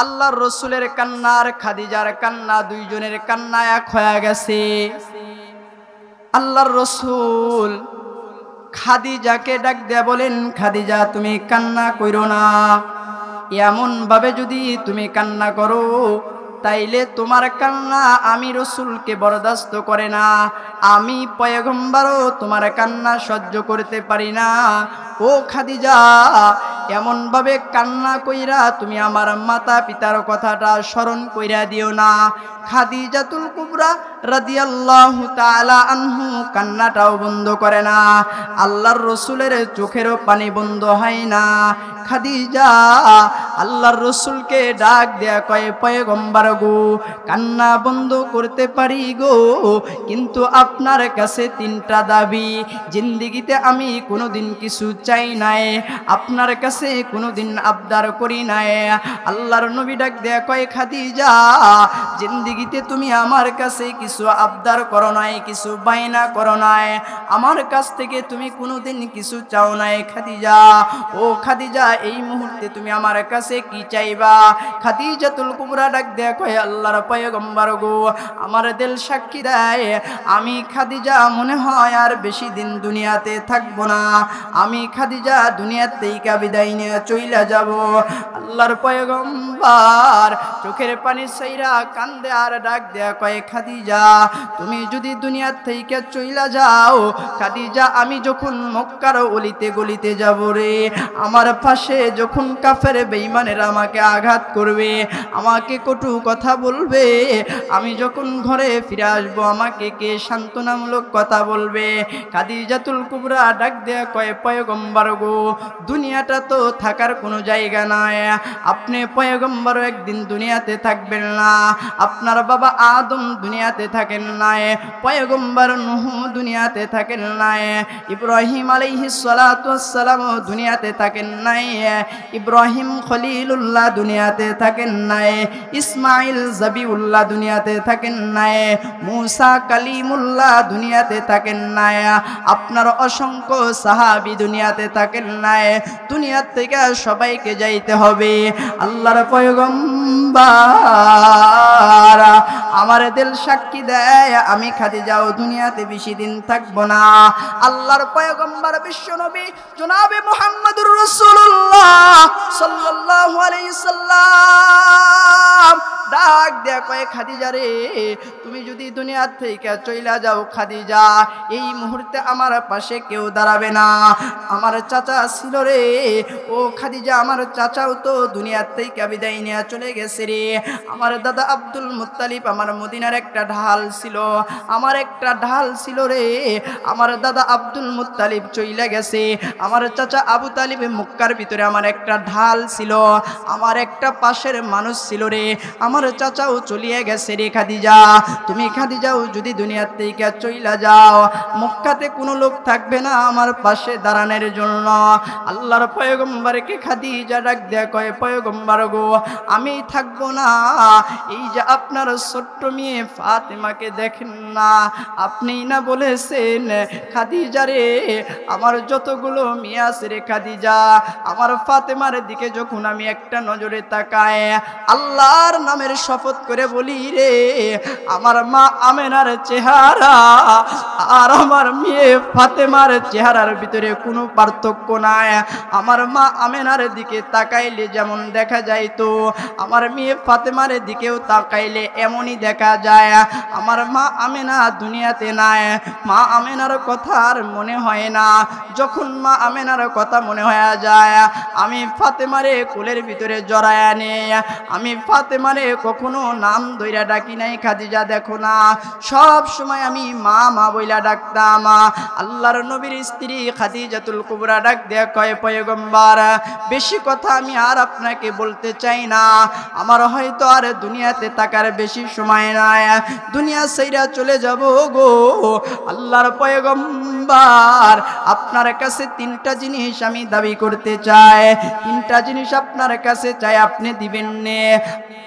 আল্লাহর রসুলের কান্না আর খাদিজার কান্না দুইজনের কান্না এক হয়ে গেছে। আল্লাহর রসুল খাদিজাকে ডাক দেয়া বলেন, খাদিজা তুমি কান্না কইরো না, এমন ভাবে যদি তুমি কান্না করো তাইলে তোমার কান্না আমি রসুলকে বরদাস্ত করে না, আমি পয়গম্বরও তোমার কান্না সহ্য করতে পারি না। ও খাদিজা, এমন ভাবে কান্না কইরা তুমি আমার মাতা পিতার কথাটা স্মরণ কইরা দিও না। খাদিজাতুল কুবরা রাদিয়াল্লাহু তাআলা আনহু কান্নাটাও বন্ধ করে না, আল্লাহর রসুলের চোখেরও পানি বন্ধ হয় না। খাদিজা আল্লাহর রসুলকে ডাক দেয়া কয়, পয়গম্বর গো, কান্না বন্ধ করতে পারি গো, কিন্তু আপনার কাছে তিনটা দাবি। জিন্দেগিতে আমি কোনোদিন কিছু চাই নাই, আপনার কাছে কোনোদিন আবদার করি নাই। আল্লাহর নবী ডাক দেয়া কয়, খাদিজা জিন্দেগিতে তুমি আমার কাছে কিছু আবদার করো নাই, কিছু বায়না করো নাই, আমার কাছ থেকে তুমি কোনোদিন কিছু চাও নাই। খাদিজা, ও খাদিজা, এই মুহূর্তে তুমি আমার কাছে কি চাইবা? খাদিজাতুল কুবরা ডাক দেয়া কয়, আল্লাহর পয়গম্বর গো, আমার দিল সাক্ষী দেয় আমি খাদিজা মনে হয় আর বেশি দিন দুনিয়াতে থাকবো না, আমি খাদিজা দুনিয়ার থেকে বিদায় নিয়ে চইলা যাব। আল্লাহর পয়গম্বর চোখের পানি সাইরা কান্দে আর ডাক দেয়া কয়, খাদিজা তুমি যদি দুনিয়ার থেকে চইলা যাও, খাদিজা আমি যখন মক্কার অলিতে গলিতে যাব রে, আমার পাশে যখন কাফের বেঈমানেরা আমাকে আঘাত করবে, আমাকে কটু কথা বলবে, আমি যখন ঘরে ফিরে আসবো আমাকে কে সান্ত্বনামূলক কথা বলবে? খাদিজাতুল কুবরা ডাক দেয়া কয়, পয়গম্বর গো, দুনিয়াটা তো থাকার কোনো জায়গা নাই, আপনি পয়গম্বর একদিন দুনিয়াতে থাকবেন না, আপনার বাবা আদম দুনিয়াতে থাকেন নাই, পয়গম্বর নূহ দুনিয়াতে থাকেন নাই, ইব্রাহিম আলাইহিস সালাতু ওয়াস সালাম দুনিয়াতে থাকেন নাই, ইব্রাহিম খলিলুল্লাহ দুনিয়াতে থাকেন নাই, ইসমাইল জাবিউল্লাহ দুনিয়াতে থাকেন নাই, মুসা কালিমুল্লাহ দুনিয়াতে থাকেন নাই, আপনার অসংখ্য সাহাবী দুনিয়াতে থাকেন নাই, দুনিয়া থেকে সবাইকে যাইতে হবে। আল্লাহর পয়গম্বর আমার দিল সাক্ষী দেয় আমি খাদিজাও দুনিয়াতে বেশি দিন থাকবো না। আল্লাহর পয়গম্বর বিশ্বনবী জনাবে মুহাম্মদুর রাসূলুল্লাহ সাল্লাল্লাহু আলাইহি সাল্লাম ডাক দেয়া কয়, খাদিজা রে, তুমি যদি দুনিয়া থেকে চইলা যাও খাদিজা, এই মুহূর্তে আমার পাশে কেউ দাঁড়াবে না। আমার চাচা ছিল রে, ও খাদিজা আমার চাচাও তো দুনিয়া থেকে বিদায় নিয়ে চলে গেছে রে। আমার দাদা আব্দুল মুত্তালিব আমার মদিনার একটা ঢাল ছিল, আমার একটা ঢাল ছিল রে, আমার দাদা আব্দুল মুত্তালিব চইলা গেছে, আমার চাচা আবু তালিব মক্কার ভিতরে আমার একটা ঢাল ছিল, আমার একটা পাশের মানুষ ছিল রে, আমার চাচাও চলিয়ে গেছে রে। খাদিজা তুমি খাদিজাও যদি দুনিয়ার থেকে চইলা যাও, মক্কাতে কোনো লোক থাকবে না আমার পাশে দাঁড়ানোর জন্য। আল্লাহর পয়গম্বরকে খাদিজা ডাক দেয়া কয়, পয়গম্বর গো, আমি থাকবো না, এই যে আপনার ছোট্ট মেয়ে ফাতেমাকে দেখেন না, আপনি না বলেছেন খাদিজা রে, আমার যতগুলো মেয়ে আছে রে খাদিজা, আমার ফাতেমার দিকে যখন আমি একটা নজরে তাকাই, আল্লাহর নামের শপথ করে বলি রে, আমার মা আমেনার চেহারা আর আমার মেয়ে ফাতেমার চেহারার ভিতরে কোনো পার্থক্য নাই। আমার মা আমেনার দিকে তাকাইলে যেমন দেখা যায়, তো আমার মেয়ে ফাতেমার দিকেও তাকাইলে এমনই দেখা যায়। আমার মা আমেনা দুনিয়াতে নাই, মা আমেনার কথা আর মনে হয় না, যখন মা আমেনার কথা মনে হয়ে যায়, আমি ফাতেমারে কোলের ভিতরে জড়ায় আনে, আমি ফাতেমারে কখনো নাম ধইরা ডাকি নাই খাদিজা দেখো না, সব সময় আমি মা মা বইলা ডাকতাম। আল্লাহর নবীর স্ত্রী খাদিজাতুল কুবরা ডাক দেয়া কয়, পয়গম্বর বেশি কথা আমি আর আপনাকে বলতে চাই না, আমার হয়তো আর দুনিয়াতে থাকার বেশি সময় নাই, দুনিয়া ছাইরা চলে যাব গো। আল্লাহর পয়গম্বর আপনার কাছে তিনটা জিনিস আমি দাবি করতে চাই, তিনটা জিনিস আপনার কাছে চাই, আপনি দিবেন নে।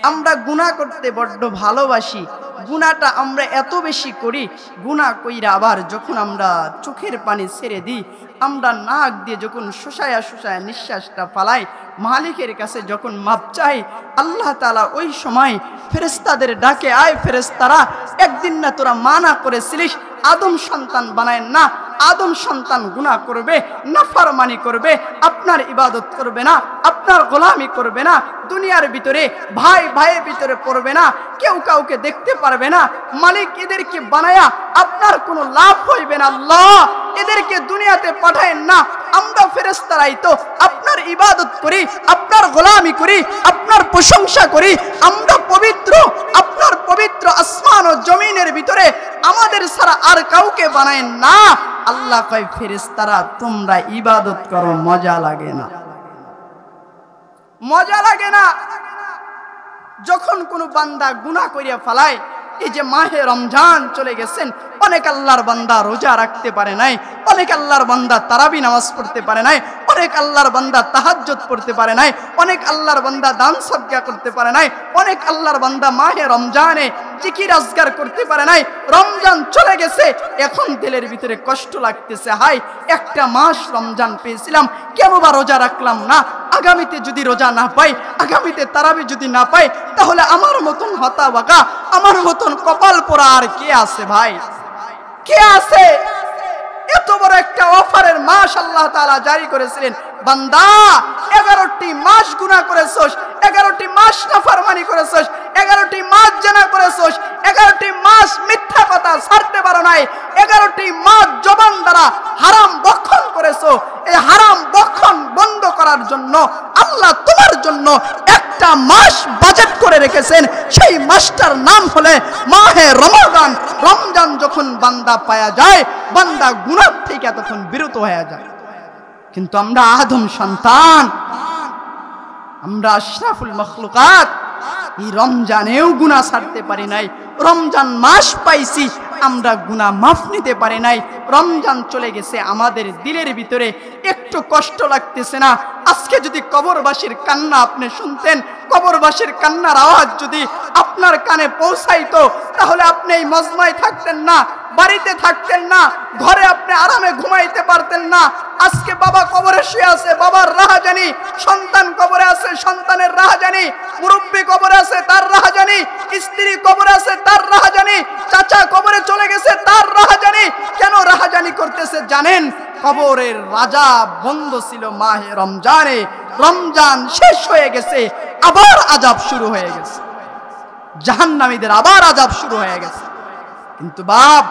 আমরা গুনাহ করতে বড্ড ভালোবাসি, গুনাহটা আমরা এত বেশি করি, গুনাহ কইরা আবার যখন আমরা চোখের পানি ছেড়ে দিই, আমরা নাক দিয়ে যখন শুষায়া শুষায়া নিঃশ্বাসটা ফালাই, মালিকের কাছে যখন মাপ চাই, আল্লাহ তাআলা ওই সময় ফেরেশতাদের ডাকে, আয় ফেরেশতারা, একদিন না তোরা মানা করেছিলিস আদম সন্তান বানায় না, আদম সন্তান গুনাহ করবে, নাফরমানি করবে, আপনার ইবাদত করবে না, আপনার গোলামি করবে না, দুনিয়ার ভিতরে ভাই ভাইয়ের ভিতরে পড়বে না, কেউ কাউকে দেখতে পারবে না, মালিক এদেরকে বানায়া আপনার কোনো লাভ হইবে না, আল্লাহ এদেরকে দুনিয়াতে পাঠায়েন না। আমরা ফেরেশতারাই তো আপনার ইবাদত করি, আপনার গোলামি করি, আপনার প্রশংসা করি, আমরা পবিত্র, আপনার পবিত্র আসমান ও জমিনের ভিতরে আমাদের ছাড়া আর কাউকে বানায়েন না। আল্লাহ কয় ফেরেশতারা তোমরা ইবাদত করো, মজা লাগে না, মজা লাগে না। যখন কোনো বান্দা গুনাহ করিয়া ফেলায়, এই যে মাহে রমজান চলে গেছেন, অনেক আল্লাহর বান্দা রোজা রাখতে পারে নাই, অনেক আল্লাহর বান্দা তারাবি নামাজ পড়তে পারে নাই, অনেক আল্লাহর বান্দা তাহাজ্জুদ পড়তে পারে নাই, অনেক আল্লাহর বান্দা দান সদকা করতে পারে নাই, অনেক আল্লাহর বান্দা মাহে রমজানে জিকির আজকার করতে পারে নাই। রমজান চলে গেছে, এখন দিলের ভিতরে কষ্ট লাগতেছে, হাই একটা মাস রমজান পেয়েছিলাম, কেন বা রোজা রাখলাম না, আগামীতে যদি রোজা না পাই, আগামীতে তারাবি যদি না পাই, তাহলে আমার মতন হতাবাকা, আমার মতন কপাল পোড়া আর কে আছে ভাই, কে আছে? এত বড় একটা অফারের মাস আল্লাহ তাআলা জারি করেছিলেন, বান্দা 11টি মাস গুনাহ করেছস, 11টি মাস নাফরমানি করেছস, 11টি মাস জিনা করেছস, 11টি মাস মিথ্যা কথা ছাড়তে পারো নাই, 11টি মাস জবান দ্বারা হারাম ভক্ষণ করেছো। এই হারাম ভক্ষণ বন্ধ করার জন্য আল্লাহ তোমার জন্য একটা মাস বাজেট করে রেখেছেন, সেই মাসটার নাম হলে মাহে রমাদান। রমজান যখন বান্দা পায়া যায়, বান্দা গুনাহ থেকে তখন বিরত হয়ে যায়। কিন্তু আমরা আদম সন্তান, আমরা আশরাফুল মাখলুকাত, এই রমজানেও গুনাহ ছাড়তে পারি নাই। রমজান মাস পাইছি, আমরা গুনাহ মাফ নিতে পারি নাই। রমজান চলে গেছে, আমাদের দিলের ভিতরে একটু কষ্ট লাগতেছে না। আজকে যদি কবরবাসীর কান্না আপনি শুনতেন, কবরবাসীর কান্নার আওয়াজ যদি আপনার কানে পৌঁছাইতো, তাহলে আপনি এই মজমায় থাকতেন না, বাড়িতে থাকতেন না, ঘরে আপনি আরামে ঘুমাইতে পারতেন না। আজকে বাবা কবরে শুয়ে আছে, বাবার রাহাজানি, সন্তান কবরে আছে, সন্তানের রাহাজানি, মুরব্বী কবরে আছে, তার রাহাজানি, স্ত্রী কবরে আছে, তার রাহাজানি, চাচা কবরে চলে গেছে, তার রাহাজানি। কেন রাহাজানি করতেছে জানেন? কবরের রাজা বন্ধ ছিল মাহে রমজানে, রমজান শেষ হয়ে গেছে, আবার আযাব শুরু হয়ে গেছে, জাহান্নামীদের আবার আযাব শুরু হয়ে গেছে। কিন্তু বাপ,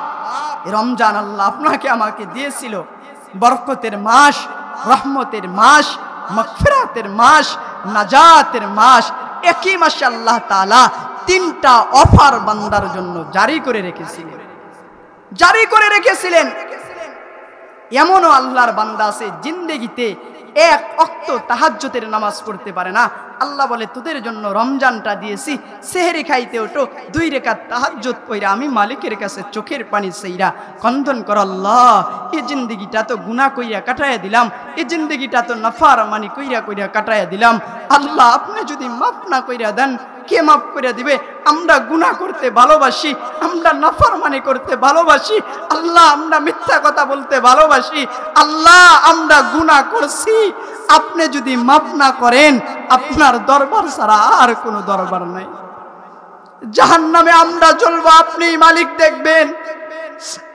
এই রমজান আল্লাহ আপনাকে আমাকে দিয়েছিল বরকতের মাস, রহমতের মাস, মাগফিরাতের মাস, নাজাতের মাস। একই মাসে আল্লাহ তাআলা 3টা অফার বান্দার জন্য জারি করে রেখেছিলেন, জারি করে রেখেছিলেন। এমনও আল্লাহর বান্দা আছে জিন্দেগিতে এক ওয়াক্ত তাহাজ্জুদের নামাজ পড়তে পারে না। আল্লাহ বলে তোদের জন্য রমজানটা দিয়েছি, সেহরি খাইতে ওঠো, 2 রাকাত তাহাজ্জুদ পড়া আমি মালিকের কাছে চোখের পানি সেইরা কন্দন কর, আল্লাহ এই জিন্দেগিটা তো গুনাহ কইরা কাটায়া দিলাম, এই জিন্দেগিটা তো নাফরমানি কইরা কইরা কাটায়া দিলাম। আল্লাহ আপনি যদি মাফ না কইরা দেন, কে মাফ করে দিবে? আমরা গুনাহ করতে ভালোবাসি, আমরা নাফরমানি করতে ভালোবাসি, আল্লাহ আমরা মিথ্যা কথা বলতে ভালোবাসি, আল্লাহ আমরা গুনাহ করছি। আপনি যদি মাফ না করেন, আপনার দরবার ছাড়া আর কোনো দরবার নাই। জাহান্নামে আমরা জ্বলবো, আপনিই মালিক দেখবেন,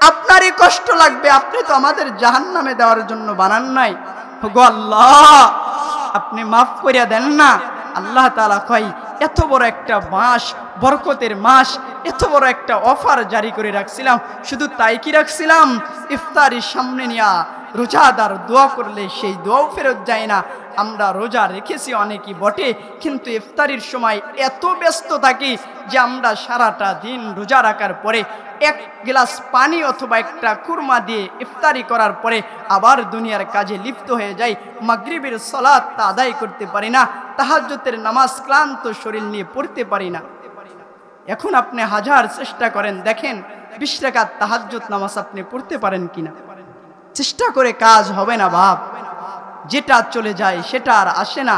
আপনারই কষ্ট লাগবে। আপনি তো আমাদের জাহান্নামে দেওয়ার জন্য বানান নাই। গো আল্লাহ আপনি মাফ করিয়া দেন না। আল্লাহ তাআলা কয় এত বড় একটা মাস, বরকতের মাস, এত বড় একটা অফার জারি করে রাখছিলাম। শুধু তাই কি রাখছিলাম, ইফতারির সামনে নিয়া রোজাদার দোয়া করলে সেই দোয়াও ফেরত যায় না। আমরা রোজা রেখেছি অনেকই বটে, কিন্তু ইফতারির সময় এত ব্যস্ত থাকি যে আমরা সারাটা দিন রোজা রাখার পরে 1 গ্লাস পানি অথবা একটা কুরমা দিয়ে ইফতারি করার পরে আবার দুনিয়ার কাজে লিপ্ত হয়ে যাই। মাগরিবের সালাতটা আদায় করতে পারি না, তাহাজ্জুদের নামাজ ক্লান্ত শরীর নিয়ে পড়তে পারি না। এখন আপনি হাজার চেষ্টা করেন, দেখেন 20 রাকাত তাহাজ্জুদ নামাজ আপনি পড়তে পারেন কিনা। চেষ্টা করে কাজ হবে না বাপ, যেটা চলে যায় সেটা আর আসে না।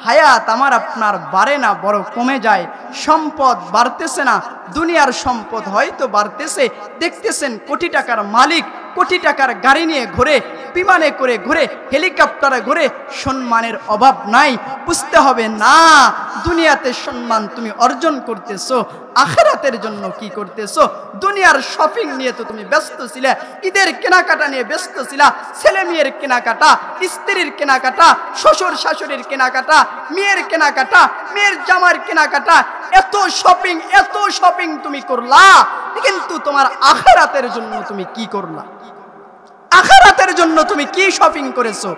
হায়াত আমার আপনার বাড়ে না, বড় কমে যায়। সম্পদ বাড়তেছে না, দুনিয়ার সম্পদ হয়তো বাড়তেছে। দেখতেছেন কোটি টাকার মালিক কোটি টাকার গাড়ি নিয়ে ঘুরে, বিমানে করে ঘুরে, হেলিকপ্টারে ঘুরে, সম্মানের অভাব নাই। বুঝতে হবে না, দুনিয়াতে সম্মান তুমি অর্জন করতেছো, আখিরাতের জন্য কি করতেছো? দুনিয়ার শপিং নিয়ে তো তুমি ব্যস্ত ছিলে, ঈদের কেনাকাটা নিয়ে ব্যস্ত ছিলা, ছেলে মেয়ের কেনাকাটা, স্ত্রীর কেনাকাটা, শ্বশুর শাশুড়ির কেনাকাটা, মেয়ের কেনাকাটা, মেয়ের জামার কেনাকাটা, এত শপিং তুমি করলা, কিন্তু তোমার আখিরাতের জন্য তুমি কি করলা? আখিরাতের জন্য তুমি কি শপিং করেছো?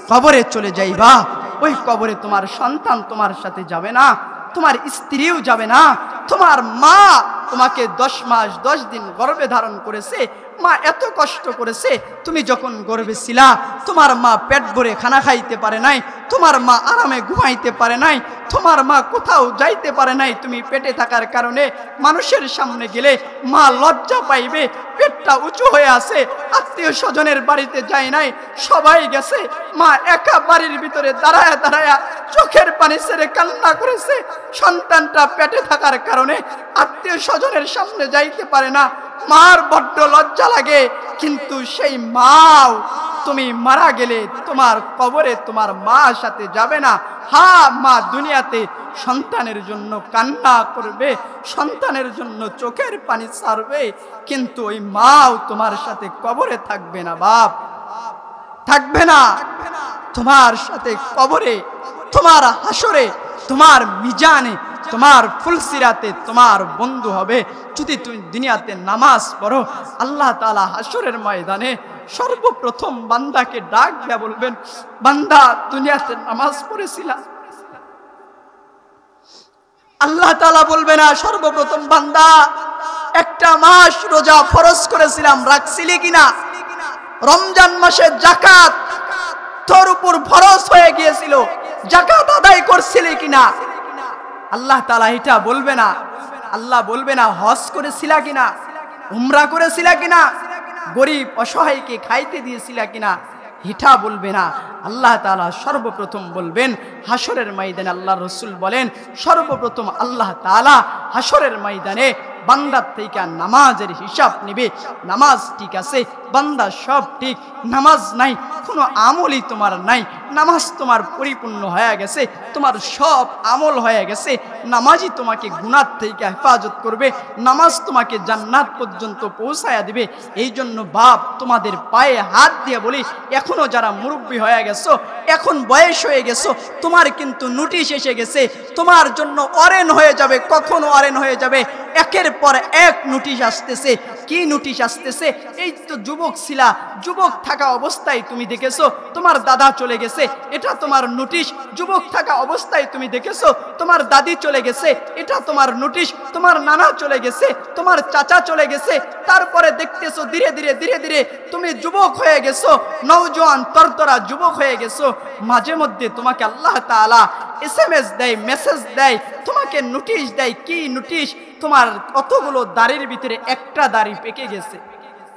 কবরে চলে যাইবা, ওই কবরে তোমার সন্তান তোমার সাথে যাবে না, তোমার স্ত্রীও যাবে না, তোমার মা তোমাকে 10 মাস 10 দিন গর্ভে ধারণ করেছে, মা এত কষ্ট করেছে, তুমি যখন গর্ভে ছিলা তোমার মা পেট ভরে খানা খাইতে পারে নাই, তোমার মা আরামে ঘুমাইতে পারে নাই, তোমার মা কোথাও যাইতে পারে নাই। তুমি পেটে থাকার কারণে মানুষের সামনে গেলে মা লজ্জা পাইবে, পেটটা উঁচু হয়ে আছে, আত্মীয় স্বজনের বাড়িতে যায় নাই, সবাই গেছে, মা একা বাড়ির ভিতরে দাঁড়ায়া দাঁড়ায়া চোখের পানি ছেড়ে কান্না করেছে। সন্তানটা পেটে থাকার কারণে আত্মীয় স্বজনের সামনে যাইতে পারে না, মার বড্ড লজ্জা লাগে। কিন্তু সেই মাও তুমি মারা গেলে তোমার কবরে তোমার মা সাথে যাবে না। হ্যাঁ, মা দুনিয়াতে সন্তানের জন্য কান্না করবে, সন্তানের জন্য চোখের পানি ছাড়বে, কিন্তু ওই মাও তোমার সাথে কবরে থাকবে না বাপ, থাকবে না। তোমার সাথে কবরে, তোমার হাসরে, তোমার মিজানে, তোমার ফুলসিরাতে তোমার বন্ধু হবে যদি তুমি দুনিয়াতে নামাজ পড়ো। আল্লাহ তাআলা হাসরের ময়দানে সর্বপ্রথম বান্দাকে ডাক দিয়া বলবেন, বান্দা দুনিয়াতে নামাজ পড়েছিলা? আল্লাহ তাআলা বলবে না সর্বপ্রথম, বান্দা একটা মাস রোজা ফরজ করেছিলাম, রাখছিলি কিনা? রমজান মাসে যাকাত তোর উপর ফরজ হয়ে গিয়েছিল, যাকাত আদায় করছিলি কিনা? আল্লাহ তাআলা এটা বলবে না। আল্লাহ বলবে না হজ করেছিলা কিনা, উমরা করেছিলা কিনা, গরিব অসহায়কে খাইতে দিয়েছিলা কিনা, এটা বলবে না। আল্লাহ তাআলা সর্বপ্রথম বলবেন হাসরের ময়দানে। আল্লাহ রাসূল বলেন সর্বপ্রথম আল্লাহ তাআলা হাসরের ময়দানে বান্দার থেকে নামাজের হিসাব নেবে। নামাজ ঠিক আছে, বান্দা সব ঠিক, নামাজ নাই, কোনো আমলই তোমার নাই, নামাজ তোমার পরিপূর্ণ হয়ে গেছে, তোমার সব আমল হয়ে গেছে, নামাজই তোমাকে গুনাহ থেকে হেফাজত করবে, নামাজ তোমাকে জান্নাত পর্যন্ত পৌঁছায়া দিবে। এই জন্য বাপ তোমাদের পায়ে হাত দিয়ে বলি, এখনো যারা মুরব্বী হয়ে গেছো, এখন বয়স হয়ে গেছো, তোমার কিন্তু নোটিশ এসে গেছে, তোমার জন্য অরেন হয়ে যাবে। কখনো অরেন হয়ে যাবে, একের পর এক নোটিশ আসতেছে। কি নোটিশ আসতেছে? এই তো যুবক ছিলা, যুবক থাকা অবস্থায় তুমি দেখেছো তোমার দাদা চলে গেছে, এটা তোমার নোটিশ। যুবক থাকা অবস্থায় তুমি দেখেছো তোমার দাদি চলে গেছে, এটা তোমার নোটিশ। তোমার নানা চলে গেছে, তোমার চাচা চলে গেছে, তারপরে দেখতেছো ধীরে ধীরে ধীরে ধীরে তুমি যুবক হয়ে গেছো, নওজোয়ান তরতরা যুবক হয়ে গেছো। মাঝে মধ্যে তোমাকে আল্লাহ তাআলা SMS দেয়, মেসেজ দেয়, তোমাকে নোটিশ দেয়। কি নোটিশ? তোমার কতগুলো দাড়ির ভিতরে একটা দাড়ি পেকে গেছে।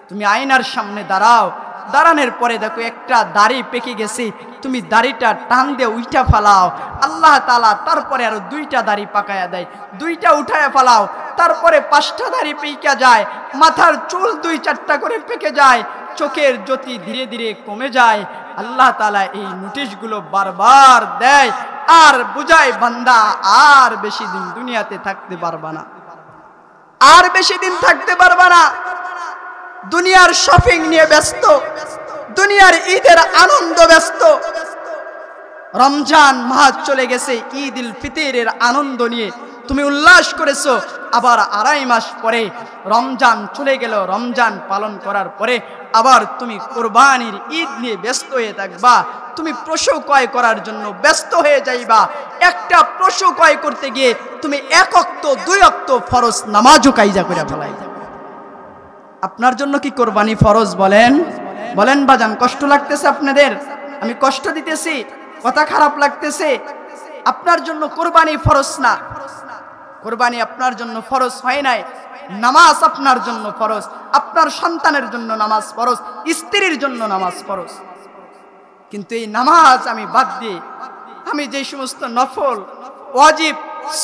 তুমি আয়নার সামনে দাঁড়াও, দাঁড়ানোর পরে দেখো একটা দাড়ি পেকে গেছে, তুমি দাড়িটা টান দিয়ে উইটা ফালাও, আল্লাহ তাআলা তারপরে আরো 2টা দাড়ি পাকায়া দেয়, 2টা উঠায় ফালাও, তারপরে 5টা দাড়ি পেকে যায়, মাথার চুল 2-4টা করে পেকে যায়, চোখের জ্যোতি ধীরে ধীরে কমে যায়। আল্লাহ তাআলা এই নোটিশগুলো বারবার দেয় আর বুঝায়, বান্দা আর বেশি দিন দুনিয়াতে থাকতে পারবা না, আর বেশি দিন থাকতে পারবা না। দুনিয়ার শপিং নিয়ে ব্যস্ত, দুনিয়ার ঈদের আনন্দ ব্যস্ত। রমজান মাস চলে গেছে, ঈদ উল ফিতরের আনন্দ নিয়ে তুমি উল্লাস করেছো, আবার 2.5 মাস পরে রমজান চলে গেল। রমজান পালন করার পরে আবার তুমি কুরবানির ঈদ নিয়ে ব্যস্ত হয়ে থাকবা, তুমি পশু ক্রয় করার জন্য ব্যস্ত হয়ে যাইবা। একটা পশু ক্রয় করতে গিয়ে তুমি 1 ওয়াক্ত 2 ওয়াক্ত ফরজ নামাজও কাইজা করে ফেলাই। আপনার জন্য কি কোরবানি ফরজ? বলেন বলেন বাজান, কষ্ট লাগতেছে আপনাদের? আমি কষ্ট দিতেছি? কথা খারাপ লাগতেছে? আপনার জন্য কোরবানি ফরজ না, কোরবানি আপনার জন্য ফরজ হয় নাই। নামাজ আপনার জন্য ফরজ, আপনার সন্তানের জন্য নামাজ ফরজ, স্ত্রীর জন্য নামাজ ফরজ। কিন্তু এই নামাজ আমি বাদ দিয়ে আমি যে সমস্ত নফল ওয়াজিব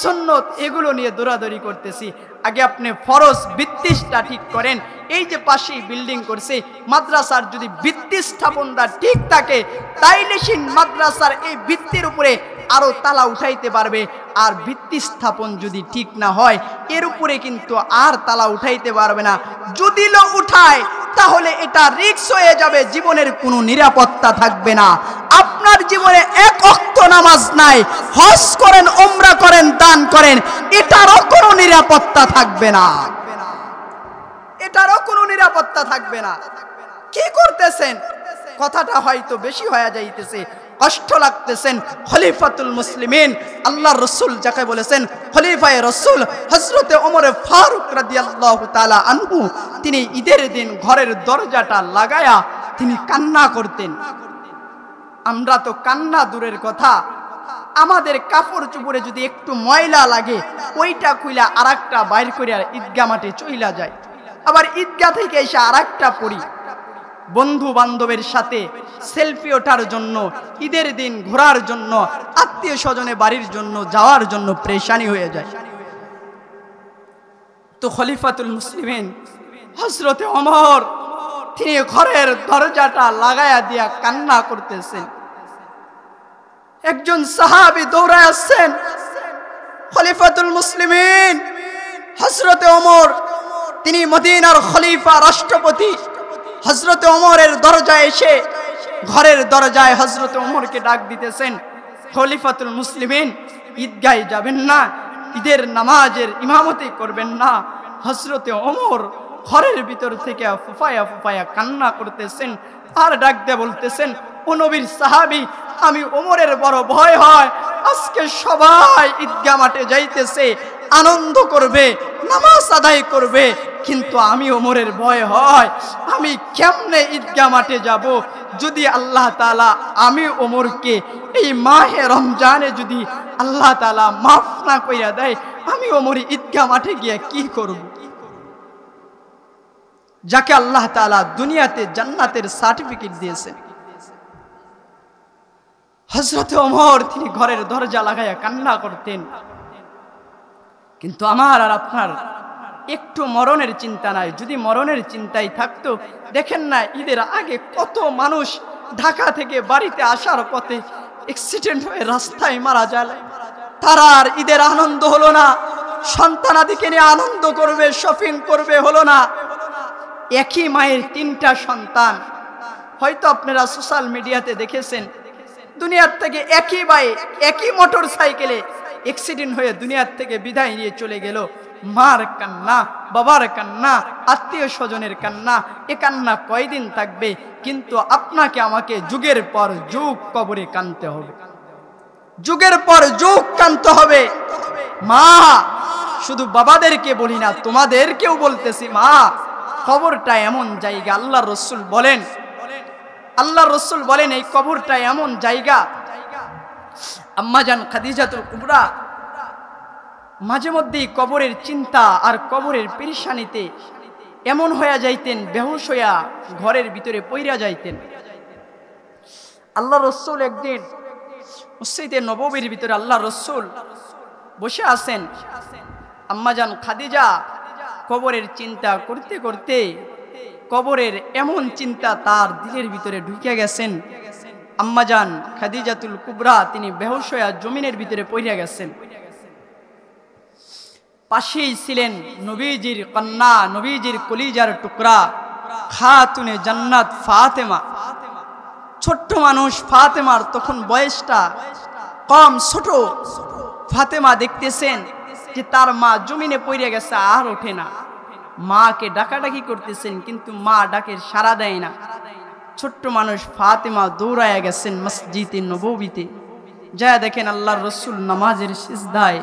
সুন্নত এগুলো নিয়ে দৌড়াদৌড়ি করতেছি। আগে আপনি ফরজ ভিত্তিটা ঠিক করেন। এই যে পাশেই বিল্ডিং করছে মাদ্রাসার, যদি ভিত্তি স্থাপনটা ঠিক থাকে তাইলে সেই মাদ্রাসার এই ভিত্তির উপরে আরো তালা উঠাইতে পারবে। আর ভিত্তি স্থাপন যদি ঠিক না হয় এর উপরে কিন্তু আর তালা উঠাইতে পারবে না। যদি উঠায় তাহলে এটা রিস্ক হয়ে যাবে, জীবনের কোনো নিরাপত্তা থাকবে না। আপনার জীবনে এক ওয়াক্ত নামাজ নাই, হজ করেন, উমরা করেন, দান করেন, এটারও কোনো নিরাপত্তা থাকবে না, এটারও কোনো নিরাপত্তা থাকবে না। কি করতেছেন? কথাটা হয়তো বেশি হয়ে যাইতেছে, কষ্ট লাগতেছেন। খলিফাতুল মুসলিমিন আল্লাহর রাসূল যাকে বলেছেন খলিফায়ে রাসূল হযরতে ওমর ফারুক রাদিয়াল্লাহু তাআলা আনহু, তিনি ঈদের দিন ঘরের দরজাটা লাগায়া তিনি কান্না করতেন। আমরা তো কান্না দূরের কথা, আমাদের কাপড় চোপড়ে যদি একটু ময়লা লাগে ওইটা খুইলা আরেকটা বাইর করিয়া ঈদগাহ মাঠে চইলা যায়, আবার ঈদগাহ থেকে এসে আরেকটা পড়ি। বন্ধু বান্ধবের সাথে সেলফি ওঠার জন্য, ঈদের দিন ঘোরার জন্য, আত্মীয় স্বজনে বাড়ির জন্য যাওয়ার জন্য পরেশানি হয়ে যায়। তো খলিফাতুল মুসলিমিন হযরতে ওমর তিনি ঘরের দরজাটা লাগায়া দিয়া কান্না করতেছেন। একজন সাহাবী দৌড়ায় আসছেন, খলিফাতুল মুসলিমিন হযরতে ওমর, তিনি মদিনার খলিফা, রাষ্ট্রপতি। হযরতে ওমরের দরজায় এসে ঘরের দরজায় হযরতে ওমরকে ডাক দিতেছেন, খলিফাতুল মুসলিমিন ঈদগাহে যাবেন না, ঈদের নামাজের ইমামতি করবেন না? হযরতে ওমর ঘরের ভিতর থেকে ফুফায়া ফুফায়া কান্না করতেছেন আর ডাক দিয়ে বলতেছেন, ও নবীর সাহাবী, আমি ওমরের বড় ভয় হয়, আজকে সবাই ঈদগাহ মাঠে যাইতেছে, আনন্দ করবে, নামাজ আদায় করবে, কিন্তু আমি ওমরের ভয় হয়, আমি কেমনে ঈদগাহ মাঠে যাব? যদি আল্লাহ তাআলা আমি ওমরকে এই মাহে রমজানে যদি আল্লাহ তাআলা মাফ না কইরা দেয়, আমি ওমর ঈদগাহ মাঠে গিয়ে কি করব? যাকে আল্লাহ তাআলা দুনিয়াতে জান্নাতের সার্টিফিকেট দিয়েছেন। হযরতে ওমর তিনি ঘরের দরজা লাগায়া কান্না করতেন। কিন্তু আমার আর আপনার একটু মরণের চিন্তা নাই। যদি মরণের চিন্তাই থাকতো, দেখেন না ঈদের আগে কত মানুষ ঢাকা থেকে বাড়িতে আসার পথে অ্যাক্সিডেন্ট হয়ে রাস্তায় মারা যায়। তারা আর ঈদের আনন্দ হলো না, সন্তানাদিকে নিয়ে আনন্দ করবে, শপিং করবে, হলো না। একই মায়ের তিনটা সন্তান, হয়তো আপনারা সোশ্যাল মিডিয়াতে দেখেছেন, দুনিয়ার থেকে একই ভাই একই মোটর সাইকেলে অ্যাক্সিডেন্ট হয়ে দুনিয়ার থেকে বিদায় নিয়ে চলে গেল। মার কান্না, বাবার কান্না, আত্মীয় স্বজনের কান্না, এ কান্না কয়দিন থাকবে? কিন্তু আপনাকে আমাকে যুগের পর যুগ কবরে কাঁদতে হবে, যুগের পর যুগ কাঁদতে হবে। মা, শুধু বাবাদেরকে বলি না, তোমাদেরকেও বলতেছি, মা, কবরটা এমন জায়গা, আল্লাহর রাসূল বলেন, আল্লাহর রাসূল বলেন এই কবরটা এমন জায়গা। আম্মাজান খাদিজাতুল কুবরা মাঝে মধ্যেই কবরের চিন্তা আর কবরের পেরেশানিতে এমন হয়ে যাইতেন, বেহুশ হইয়া ঘরের ভিতরে পইরা যাইতেন। আল্লাহর রাসূল একদিন মসজিদে নববীর ভিতরে আল্লাহর রাসূল বসে আছেন। আম্মাজান খাদিজা কবরের চিন্তা করতে করতে কবরের এমন চিন্তা তার দিলের ভিতরে ঢুকে গেছেন। আম্মাজান খাদিজাতুল কুবরা তিনি বেহুশ হইয়া জমিনের ভিতরে পইরা গেছেন। পাশেই ছিলেন নবীজির কন্যা, নবীজির কলিজার টুকরা খাতুনে জান্নাত ফাতেমা। ছোট্ট মানুষ ফাতেমার তখন বয়সটা কম, ছোট। ফাতেমা দেখতেছেন যে তার মা জমিনে পড়ে গেছে, আর ওঠে না। মাকে ডাকাডাকি করতেছেন, কিন্তু মা ডাকের সাড়া দেয় না। ছোট্ট মানুষ ফাতেমা দৌড়ায়া গেছেন মসজিদে নববীতে, যা দেখেন আল্লাহর রাসূল নামাজের সিজদায়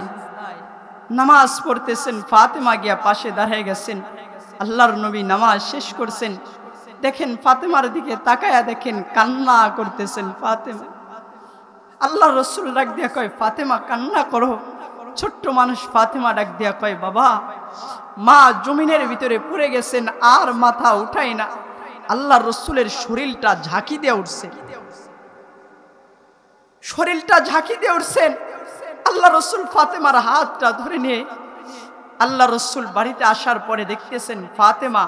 নামাজ পড়তেছেন। ফাতেমা গিয়া পাশে দাঁড়িয়ে গেছেন। আল্লাহর নবী নামাজ শেষ করছেন, দেখেন ফাতেমার দিকে তাকায়া দেখেন কান্না করতেছেন ফাতেমা। আল্লাহর রাসূল ডাক দিয়া কয়, ফাতেমা কান্না করো। ছোট্ট মানুষ ফাতেমা ডাক দিয়া কয়, বাবা, মা জমিনের ভিতরে পড়ে গেছেন, আর মাথা উঠায় না। আল্লাহর রাসূলের শরীরটা ঝাঁকি দিয়ে উঠছে, শরীরটা ঝাঁকি দিয়ে উঠছেন। আল্লাহ রসুল ফাতেমার হাতটা ধরে নিয়ে আল্লাহ রসুল বাড়িতে আসার পরে দেখতেছেন ফাতেমা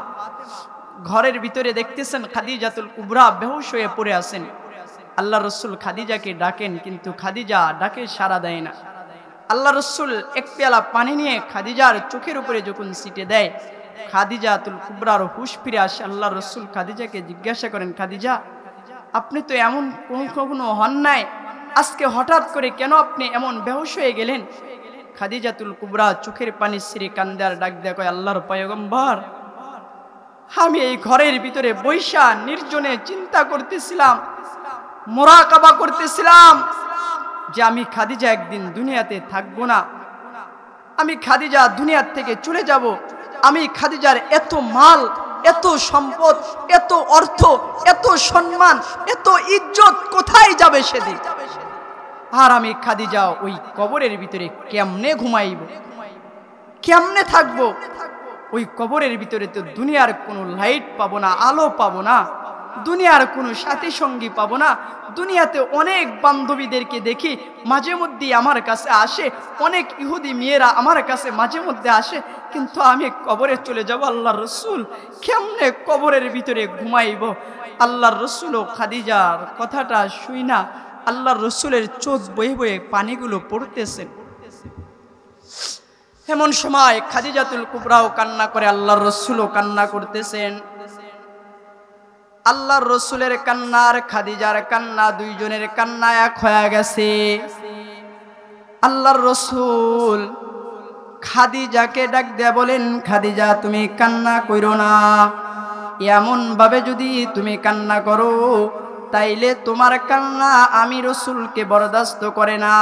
ঘরের ভিতরে, দেখতেছেন খাদিজাতুল কুবরা বেহুশ হয়ে পড়ে আছেন। আল্লাহ রসুল খাদিজাকে ডাকেন, কিন্তু খাদিজা ডাকে সাড়া দেয় না। আল্লাহ রসুল এক পেয়ালা পানি নিয়ে খাদিজার চোখের উপরে যখন ছিটে দেয়, খাদিজাতুল কুবরার হুঁশ ফিরে আসে। আল্লাহ রসুল খাদিজাকে জিজ্ঞাসা করেন, খাদিজা, আপনি তো এমন কখনো হন নাই, আজকে হঠাৎ করে কেন আপনি এমন বেহুশ হয়ে গেলেন? খাদিজাতুল কুবরা চোখের পানি ছিঁড়ে কান্দে আর ডাক দেয়া কয়, আল্লাহর পয়গম্বর, আমি এই ঘরের ভিতরে বৈশা নির্জনে চিন্তা করতেছিলাম, মুরাকাবা করতেছিলাম যে আমি খাদিজা একদিন দুনিয়াতে থাকবো না, আমি খাদিজা দুনিয়ার থেকে চলে যাব। আমি খাদিজার এত মাল, এত সম্পদ, এত অর্থ, এত সম্মান, এত ইজ্জত কোথায় যাবে সেদিন? আর আমি খাদিজা ওই কবরের ভিতরে কেমনে ঘুমাইব, কেমনে থাকবো? ওই কবরের ভিতরে তো দুনিয়ার কোনো লাইট পাবো না, আলো পাবো না, দুনিয়ার কোনো সাথী সঙ্গী পাবো না। দুনিয়াতে অনেক বান্ধবীদেরকে দেখি, মাঝে মধ্যে আমার কাছে আসে, অনেক ইহুদি মেয়েরা আমার কাছে মাঝে মধ্যে আসে, কিন্তু আমি কবরে চলে যাব। আল্লাহর রসুল, কেমনে কবরের ভিতরে ঘুমাইব? আল্লাহর রসুল ও খাদিজার কথাটা শুই না আল্লাহর রসুলের চোখ বয়ে বয়ে পানিগুলো পড়তেছেন। এমন সময় খাদিজাতুল কুবরাও কান্না করে, আল্লাহর রসুলও কান্না করতেছেন। আল্লাহর রসুলের কান্না আর খাদিজার কান্না, দুইজনের কান্না এক হয়ে গেছে। আল্লাহর রসুল খাদিজাকে ডাক দেয়া বলেন, খাদিজা, তুমি কান্না কইরো না। এমন ভাবে যদি তুমি কান্না করো, তাইলে তোমার কান্না আমি রসুলকে বরদাস্ত করে না,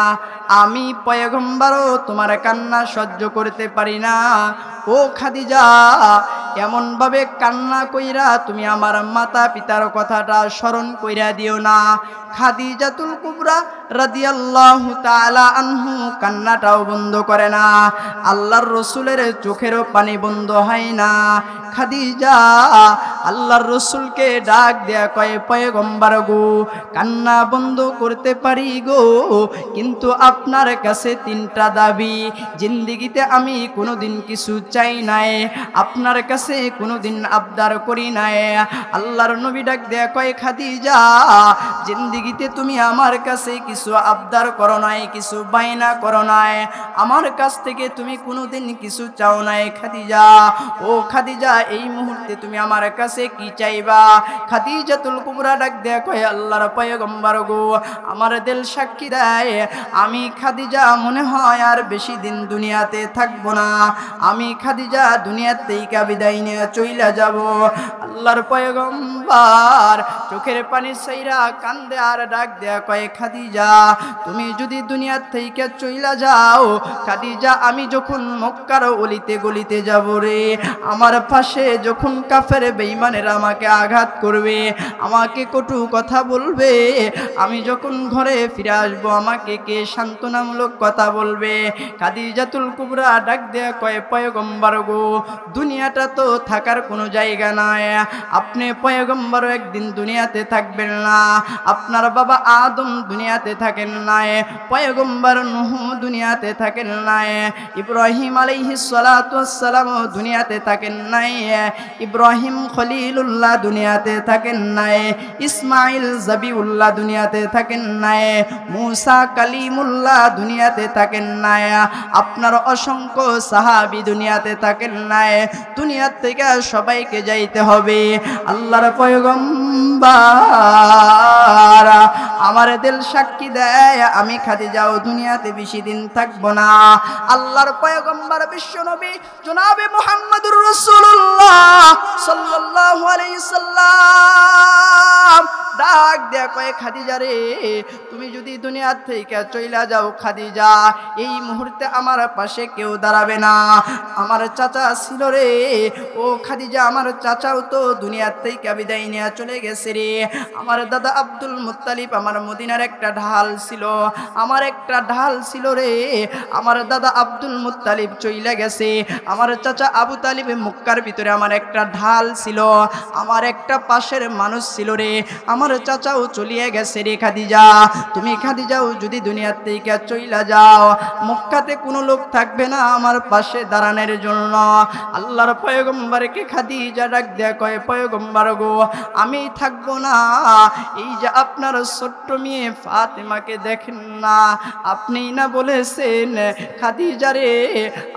আমি পয়গম্বরও তোমার কান্না সহ্য করতে পারি না। ও খাদিজা, এমন ভাবে কান্না কইরা তুমি আমার মাতা পিতার কথাটা স্মরণ কইরা দিও না। খাদিজাতুল কুবরা রাদিয়াল্লাহু তাআলা আনহু কান্নাটাও বন্ধ করে না, আল্লাহর রসুলের চোখেরও পানি বন্ধ হয় না। খাদিজা আল্লাহর রসুলকে ডাক দেয়া কয়, পয়গম্বর গো, কান্না বন্ধ করতে পারি গো, কিন্তু আপনার কাছে তিনটা দাবি। জিন্দেগিতে আমি কোনোদিন কিছু চাই নাই, আপনার কাছে কোনোদিন আবদার করি নাই। আল্লাহর নবী ডাক দেয়া কয়, খাদিজা, জিন্দেগিতে তুমি আমার কাছে কিছু আবদার করো নাই, কিছু বায়না করো নাই, আমার কাছ থেকে তুমি কোনোদিন কিছু চাও নাই। খাদিজা, ও খাদিজা, এই মুহূর্তে তুমি আমার কাছে কি চাইবা? খাদিজাতুল কুবরা ডাক দেয়া কয়, আল্লাহর পয়গম্বর গো, আমার দিল সাক্ষী দেয়, আমি খাদিজা মনে হয় আর বেশি দিন দুনিয়াতে থাকবো না, আমি খাদিজা দুনিয়ার থেকে বিদায় নিয়ে চইলা যাব। আল্লাহর পয়গম্বর চোখের পানি ছাইরা কান্দে আর ডাক দেয়া কয়, খাদিজা, তুমি যদি দুনিয়ার থেকে চইলা যাও, খাদিজা, আমি যখন মক্কার অলিতে গলিতে যাব রে, আমার পাশে যখন কাফের বেঈমানেরা আমাকে আঘাত করবে, আমাকে কটু কথা বলবে, আমি যখন ঘরে ফিরে আসবো, আমাকে কে সান্ত্বনামূলক কথা বলবে? খাদিজাতুল কুবরা ডাক দেয়া কয়, পয়গম্বর গো, দুনিয়াটা তো থাকার কোনো জায়গা নাই, আপনি পয়গম্বর একদিন দুনিয়াতে থাকবেন না, আপনার বাবা আদম দুনিয়াতে থাকেন নাই, পয়গম্বর নূহ দুনিয়াতে থাকেন নাই, ইব্রাহিম আলাইহিস সালাতু ওয়াস সালাম দুনিয়াতে থাকেন নাই, ইব্রাহিম খলিলুল্লাহ দুনিয়াতে থাকেন নাই, ইসমাইল জাবিউল্লাহ দুনিয়াতে থাকেন নাই, মুসা কালিমুল্লাহ দুনিয়াতে থাকেন নাই, আপনার অসংখ্য সাহাবী দুনিয়াতে থাকেন নাই, দুনিয়া থেকে সবাইকে যাইতে হবে। আল্লাহর পয়গম্বর আমার দিল সাক্ষী দেয়, আমি খাদিজাও দুনিয়াতে বেশি দিন থাকবো না। আল্লাহর পয়গম্বর বিশ্বনবী জনাবে মুহাম্মদুর রাসূলুল্লাহ সাল্লাল্লাহু আলাইহি সাল্লাম ডাক দেয়া কয়, খাদিজা রে, তুমি যদি দুনিয়া থেকে চইলা যাও, খাদিজা, এই মুহূর্তে আমার পাশে কেউ দাঁড়াবে না। আমার চাচা ছিল রে, ও খাদিজা, আমার চাচাও তো দুনিয়া থেকে বিদায় নিয়ে চলে গেছে রে। আমার দাদা আব্দুল মুত্তালিব আমার মদিনার একটা ঢাল ছিল, আমার একটা ঢাল ছিল রে, আমার দাদা আব্দুল মুত্তালিব চইলা গেছে। আমার চাচা আবু তালিব মক্কার ভিতরে আমার একটা ঢাল ছিল, আমার একটা পাশের মানুষ ছিল রে, আমার আমার চাচাও চলিয়ে গেছে রে খাদিজা, তুমি খাদিজাও যদি দুনিয়ার থেকে চইলা যাও, মক্কাতে কোনো লোক থাকবে না আমার পাশে দাঁড়ানোর জন্য। আল্লাহর পয়গম্বরকে খাদিজা ডাক দেয়া কয়, পয়গম্বর গো, আমি থাকবো না, এই যে আপনার ছোট্ট মেয়ে ফাতেমাকে দেখেন না, আপনিই না বলেছেন খাদিজা রে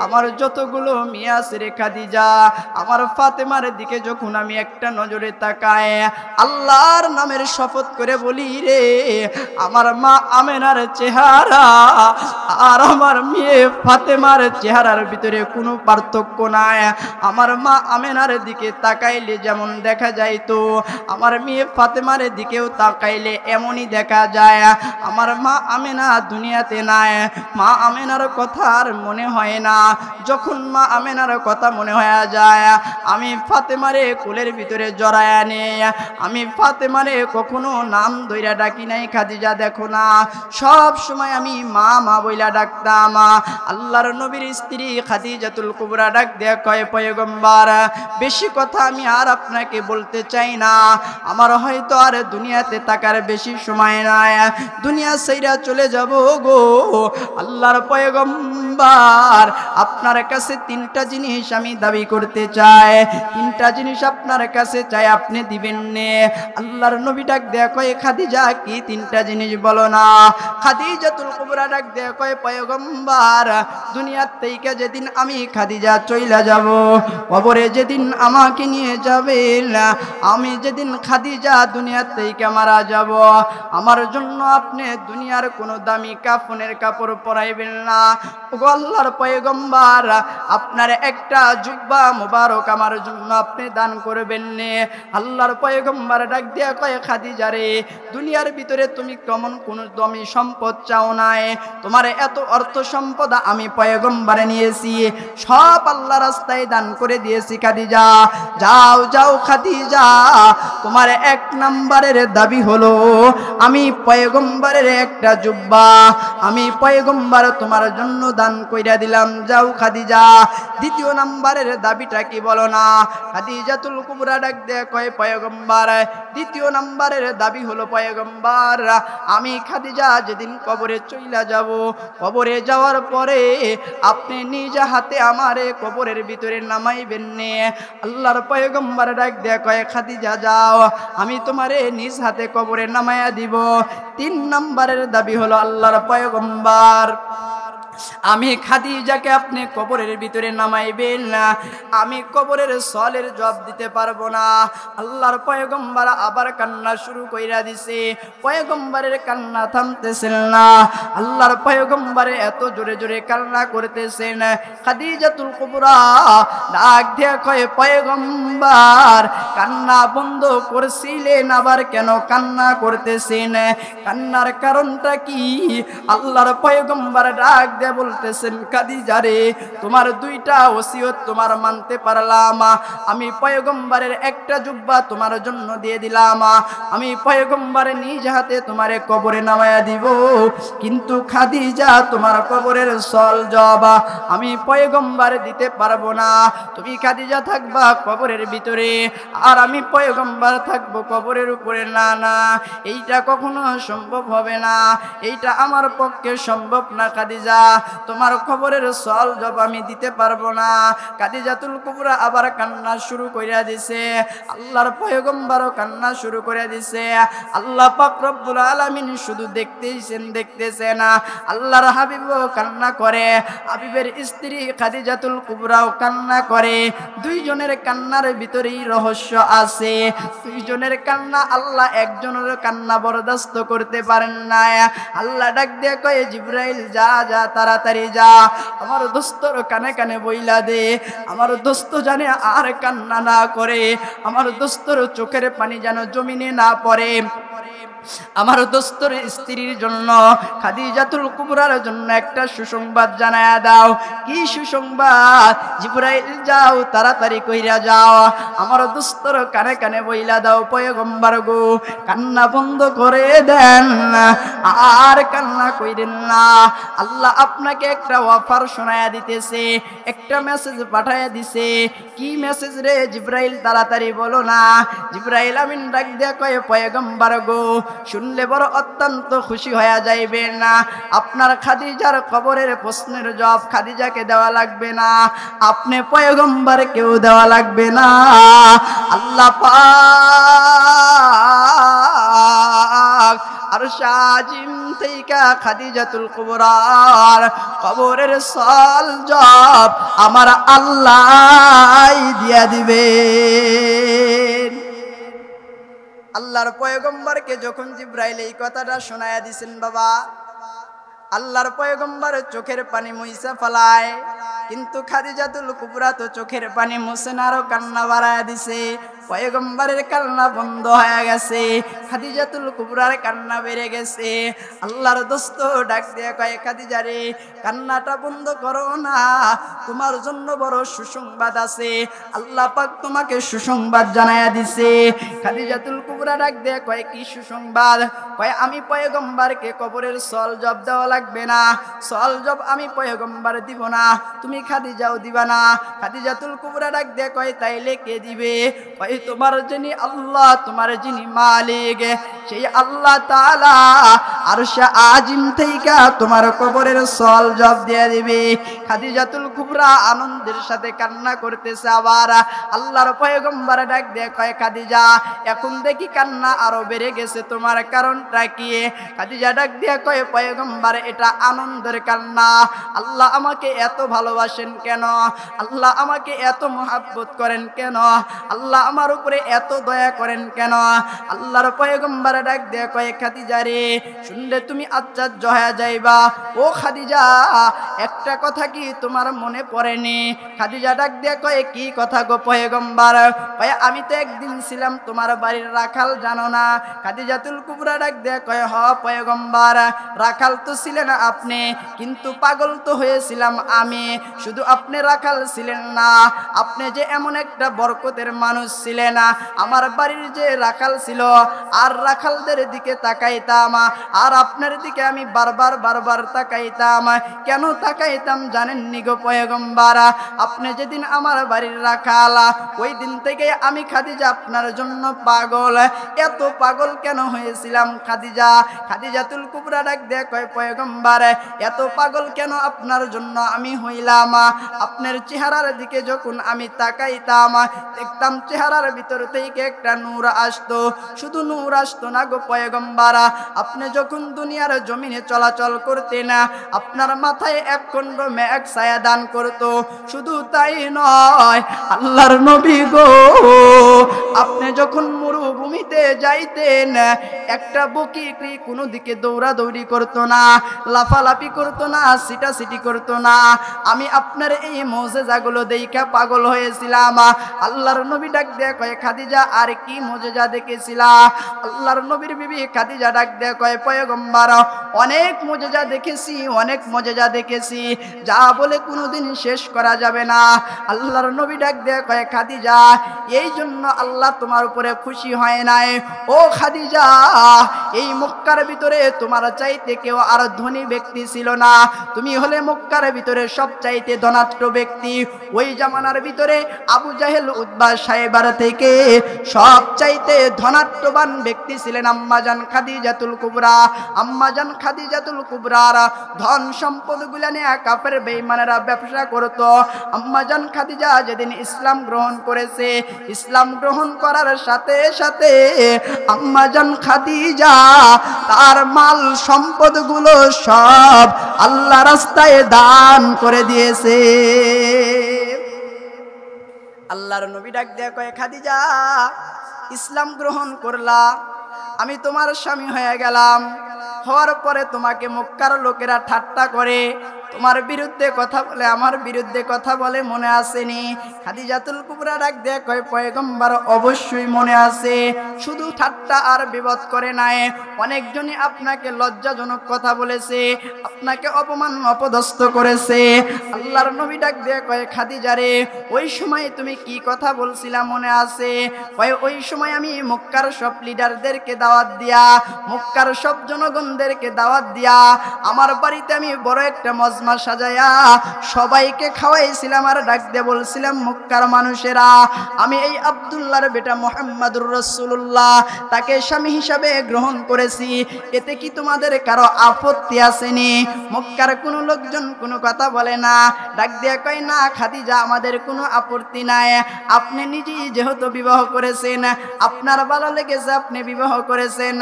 আমার যতগুলো মেয়ে আছে রে খাদিজা, আমার ফাতেমার দিকে যখন আমি একটা নজরে তাকাই, আল্লাহর নামের শপথ করে বলি রে, আমার মা আমেনার চেহারা আর আমার মেয়ে ফাতেমার চেহারার ভিতরে কোনো পার্থক্য নাই। আমার মা আমেনার দিকে তাকাইলে যেমন দেখা যায়, তো আমার মেয়ে ফাতেমার দিকেও তাকাইলে এমনই দেখা যায়। আমার মা আমেনা দুনিয়াতে নাই, মা আমেনার কথা আর মনে হয় না। যখন মা আমেনার কথা মনে হয়ে যায়, আমি ফাতেমারে কোলের ভিতরে জড়ায় আনে। আমি ফাতেমারে কখনো নাম ধইরা ডাকি নাই খাদিজা, দেখো না সব সময় আমি মা মা বইলা ডাকতাম। আল্লাহর নবীর স্ত্রী খাদিজাতুল কুবরা ডাক দেয়া কয়, পয়গম্বর বেশি কথা আমি আর আপনাকে বলতে চাই না, আমার হয়তো আর দুনিয়াতে থাকার বেশি সময় নাই, দুনিয়া ছাইরা চলে যাব গো। আল্লাহর পয়গম্বর আপনার কাছে তিনটা জিনিস আমি দাবি করতে চাই, তিনটা জিনিস আপনার কাছে চাই, আপনি দিবেন নে? আল্লাহর নবী ডাক দেয়া কয়, খাদিজা কি তিনটা জিনিস বলো না? খাদিজাতুল কুবরা ডাক দেয়া কয়, পয়গম্বর দুনিয়ার থেকে যেদিন আমি খাদিজা চইলা যাব, কবরে যেদিন আমাকে নিয়ে যাবেন, আমি যেদিন খাদিজা দুনিয়ার থেকে মারা যাব, আমার জন্য আপনি দুনিয়ার কোনো দামি কাফনের কাপড় পরাইবেন না। ওগো আল্লাহর পয়গম্বর আপনার একটা জুব্বা মুবারক আমার জন্য আপনি দান করবেন নে? আল্লাহর পয়গম্বর ডাক দিয়া কয়, খাদিজা রে দুনিয়ার ভিতরে তুমি কেমন কোন দামি সম্পদ চাও নাই, তোমার এত অর্থ সম্পদ আমি পয়গম্বরে নিয়েছি, সব আল্লাহ রাস্তায় দান করে দিয়েছি। খাদিজা যাও যাও খাদিজা, তোমার এক নম্বরের দাবি হলো আমি পয়গম্বরের একটা জুব্বা আমি পয়গম্বর তোমার জন্য দান কইরা দিলাম, যাও খাদিজা। দ্বিতীয় নম্বরের দাবিটা কি বলো না? খাদিজাতুল কুবরা ডাক দেয়া কয়, পয়গম্বর দ্বিতীয় নম্বরের দাবি হলো, পয়গম্বর আমি খাদিজা যেদিন কবরে চইলা যাব, কবরে যাওয়ার পরে আপনি নিজ হাতে আমারে কবরের ভিতরে নামাইবেন নে? আল্লাহর পয়গম্বর ডাক দেয়া কয়, খাদিজা যাও, আমি তোমারে নিজ হাতে কবরে নামাইয়া দিব। তিন নম্বরের দাবি হলো, আল্লাহর পয়গম্বর আমি খাদিজাকে আপনি কবরের ভিতরে নামাইবেন না, আমি কবরের সওয়ালের জবাব দিতে পারবো না। আল্লাহর পয়গম্বর আবার কান্না শুরু কইরা দিছে, পয়গম্বরের কান্না থামতেছেন না। আল্লাহর পয়গম্বরে এত জোরে জোরে কান্না করতেছেন, খাদিজাতুল কুবরা ডাক দিয়া কয়, পয়গম্বর কান্না বন্ধ করছিলেন, আবার কেন কান্না করতেছেন? কান্নার কারণটা কি? আল্লাহর পয়গম্বর ডাক দিয়া বলতেছেন, খাদিজা রে তোমার দুইটা ওসিয়ত তোমার মানতে পারলাম, আমি পয়গম্বরের একটা জুব্বা তোমার জন্য দিয়ে দিলাম, আমি পয়গম্বরের নিজ হাতে তোমারে কবরে নামায়া দিব, কিন্তু খাদিজা তোমার কবরের সওয়াল জবাব আমি পয়গম্বর দিতে পারবো না। তুমি খাদিজা থাকবা কবরের ভিতরে, আর আমি পয়গম্বর থাকবো কবরের উপরে। না না, এইটা কখনো সম্ভব হবে না, এইটা আমার পক্ষে সম্ভব না। খাদিজা তোমার কবরের সওয়াল জবাব আমি দিতে পারবো না। খাদিজাতুল কুবরা আবার কান্না শুরু কইরা দিছে, আল্লাহর পয়গম্বরও কান্না শুরু করে দিছে। আল্লাহ পাক রব্বুল আলামিন শুধু দেখতেছেন, আল্লাহর হাবিবও কান্না করে, হাবিবের স্ত্রী খাদিজাতুল কুবরাও কান্না করে। দুইজনের কান্নার ভিতরেই রহস্য আছে, দুইজনের কান্না আল্লাহ একজনের কান্না বরদাস্ত করতে পারেন না। আল্লাহ ডাক দিয়ে কয়, জিবরাইল যা যা তাড়াতাড়ি যা, আমার দোস্তর কানে কানে বইলা দে, আমার দোস্ত জানে আর কান্না না করে, আমার দোস্তর চোখের পানি যেন জমিনে না পড়ে। আমার দোস্তর স্ত্রীর জন্য খাদিজাতুল কুবরার জন্য একটা সুসংবাদ জানায়া দাও। কি সুসংবাদ? জিবরাইল যাও, তাড়াতাড়ি কইরা যাও, আমার দোস্তর কানে কানে বইলা দাও, পয়গম্বর গো কান্না বন্ধ করে দেন, আর কান্না কইরেন না। আল্লাহ আপনাকে একটা অফার শোনায়া দিতেছে, একটা মেসেজ পাঠায়া দিছে। কি মেসেজ রে জিবরাইল? তাড়াতাড়ি বলো না। জিবরাইল আমিন ডাক দিয়া কয়, পয়গম্বর গো শুনলে বড় অত্যন্ত খুশি হয়ে যাইবেন না। আপনার খাদিজার কবরের প্রশ্নের জবাব খাদিজাকে দেওয়া লাগবে না, আপনি পয়গম্বর কেউ দেওয়া লাগবে না। আল্লাহ পাক আরশ আজিম থেকে খাদিজাতুল কুবরার কবরের সল জব আমার আল্লাহ দিয়া দিবেন। আল্লাহর পয়গম্বরকে যখন জিবরাইল এই কথাটা শোনায়া দিছেন বাবা, আল্লাহর পয়গম্বর চোখের পানি মুইসা ফেলায়, কিন্তু খাদিজাতুল কুবরা তো চোখের পানি মুছে না, আরো কান্না বাড়ায়া দিছে। পয়গম্বরের কান্না বন্ধ হয়ে গেছে, খাদিজাতুল কুবরার কান্না বেড়ে গেছে। আল্লাহর দোস্ত ডাক দিয়ে কয়, খাদিজা রে কান্নাটা বন্ধ করো না, তোমার জন্য বড় সুসংবাদ আছে। আল্লাহ পাক তোমাকে সুসংবাদ জানায়া দিছে। খাদিজাতুল কুবরা ডাক দিয়ে কয়, কি সুসংবাদ? কয়, আমি পয়গম্বরকে কবরের সল জব দেওয়া লাগবে না, সল জব আমি পয়গম্বর দিব না, তুমি খাদিজাও দিবা না। খাদিজাতুল কুবরা ডাক দিয়ে কয়, তাইলে কে দিবে? কয়, তোমার যিনি আল্লাহ, তোমার যিনি মালিক, সেই আল্লাহ তাআলা আরশে আজিম থেকে তোমার কবরের সল জব দিয়ে দিবে। খাদিজাতুল কুবরা আনন্দের সাথে কান্না করতেছে। আবার আল্লাহর পয়গম্বর ডাক দিয়ে কয়, খাদিজা এখন দেখি কান্না আরো বেড়ে গেছে, তোমার কারণটা কি? খাদিজা ডাক দিয়ে কয়, পয়গম্বর এটা আনন্দের কান্না। আল্লাহ আমাকে এত ভালোবাসেন কেন? আল্লাহ আমাকে এত মহব্বত করেন কেন? আল্লাহ আমার উপরে এত দয়া করেন কেন? আল্লাহর পয়গম্বর ডাক দিয়ে কয়, খাদিজা রে শুনলে তুমি আশ্চর্য হয়ে যাইবা। ও খাদিজা একটা কথা কি তোমার মনে পড়েনি? খাদিজা ডাক দিয়ে কয়, কি কথা গো পয়গম্বর? কয়, আমি তো একদিন ছিলাম তোমার বাড়ির রাখাল, জানো না? খাদিজাতুল কুবরা ডাক দিয়ে কয়, হ পয়গম্বর রাখাল তো ছিলেন আপনি, কিন্তু পাগল তো হয়েছিলাম আমি। শুধু আপনি রাখাল ছিলেন না, আপনি যে এমন একটা বরকতের মানুষ ছিলেন, আমার বাড়ির যে রাখাল ছিল আর রাখালদের দিকে তাকাইতাম, আর আপনার দিকে আমি বারবার বারবার তাকাইতাম। কেন তাকাইতাম জানেননি গো পয়গম্বর? আপনি যেদিন আমার বাড়ির রাখাল, ওই দিন থেকে আমি খাদিজা আপনার জন্য পাগল। এত পাগল কেন হয়েছিলাম খাদিজা? খাদিজাতুল কুবরা ডাক দিয়ে কয়, পয়গম্বর এত পাগল কেন আপনার জন্য আমি হইলাম? আপনার চেহারার দিকে যখন আমি তাকাইতাম, দেখতাম চেহারার ভিতর থেকে একটা নূর আসতো। শুধু নূর আসতো না গো পয়গম্বর, আপনি যখন দুনিয়ার জমিনে চলাচল করতেন, আপনার মাথায় এক খণ্ড মেঘ ছায়া দান করতো। শুধু তাই নয়, আল্লাহর নবী গো আপনি যখন মরুভূমিতে যাইতেন, একটা বকরি কোনো দিকে দৌড়াদৌড়ি করতো না, লাফালাফি করতো না, সিটাসিটি করতো না। আমি আপনার এই মুজিজাগুলো দেইখা পাগল হয়েছিলাম। আল্লাহর নবী ডাক দিয়ে কয়, খাদিজা আর কি মুজিজা দেখেছিলা? আল্লাহর নবীর বিবি খাদিজা ডাক দিয়ে কয়, পয়গম্বর অনেক মুজিজা দেখেছি, অনেক মুজিজা দেখেছি, যা বলে কোনোদিন শেষ করা যাবে না। আল্লাহর নবী ডাক দিয়ে কয়, খাদিজা এই জন্য আল্লাহ তোমার উপরে খুশি হয় নাই। ও খাদিজা এই মক্কার ভিতরে তোমার চাইতে কেউ আর ধনী ব্যক্তি ছিল না, তুমি হলে মক্কার ভিতরে সবচাইতে ধনাঢ্য ব্যক্তি। ওই জামানার ভিতরে আবু জাহেল উতবা সাহেবার থেকে সবচাইতে ধনাঢ্যবান ব্যক্তি ছিলেন আম্মাজান খাদিজাতুল কুবরা। আম্মাজান খাদিজাতুল কুবরার ধন সম্পদ গুলা নিয়ে কাফের বেঈমানেরা ব্যবসা করত। আম্মাজান খাদিজা যেদিন ইসলাম গ্রহণ করেছে, ইসলাম গ্রহণ করার সাথে সাথে আম্মাজান খাদিজা তার মাল সম্পদ গুলো সব আল্লাহ রাস্তায় দান করে দিয়েছে। আল্লাহর নবী ডাক দেয়া কয়, খাদিজা ইসলাম গ্রহণ করলা, আমি তোমার স্বামী হয়ে গেলাম। হওয়ার পরে তোমাকে মক্কার লোকেরা ঠাট্টা করে, তোমার বিরুদ্ধে কথা বলে, আমার বিরুদ্ধে কথা বলে, মনে আসেনি? খাদিজাতুল কুবরা ডাক দেয়া কয়, পয়গম্বর অবশ্যই মনে আছে। শুধু ঠাট্টা আর বিপদ করে নাই, অনেকজনই আপনাকে লজ্জাজনক কথা বলেছে, আপনাকে অপমান অপদস্থ করেছে। আল্লাহর নবী ডাক দেয়া কয়, খাদিজা রে, ওই সময় তুমি কি কথা বলছিলা মনে আছে? কয়, ওই সময় আমি মক্কার সব লিডারদেরকে দাওয়াত দিয়া, মক্কার সব জনগণদেরকে দাওয়াত দিয়া, আমার বাড়িতে আমি বড় একটা মজমা সাজায়া সবাইকে খাওয়াইছিলাম আর ডাক দিয়ে বলছিলাম, মক্কার মানুষেরা, আমি এই আব্দুল্লাহর বেটা মুহাম্মাদুর রাসূলুল্লাহ তাকে স্বামী হিসাবে গ্রহণ করেছি, এতে কি তোমাদের কারো আপত্তি আসেনি? মক্কার কোনো লোকজন কোনো কথা বলে না, ডাক দিয়ে কয়, না খাদিজা, আমাদের কোনো আপত্তি নাই, আপনি নিজেই যেহেতু বিবাহ করেছেন, আপনার ভালো লেগেছে, আপনি বিবাহ করেছেন।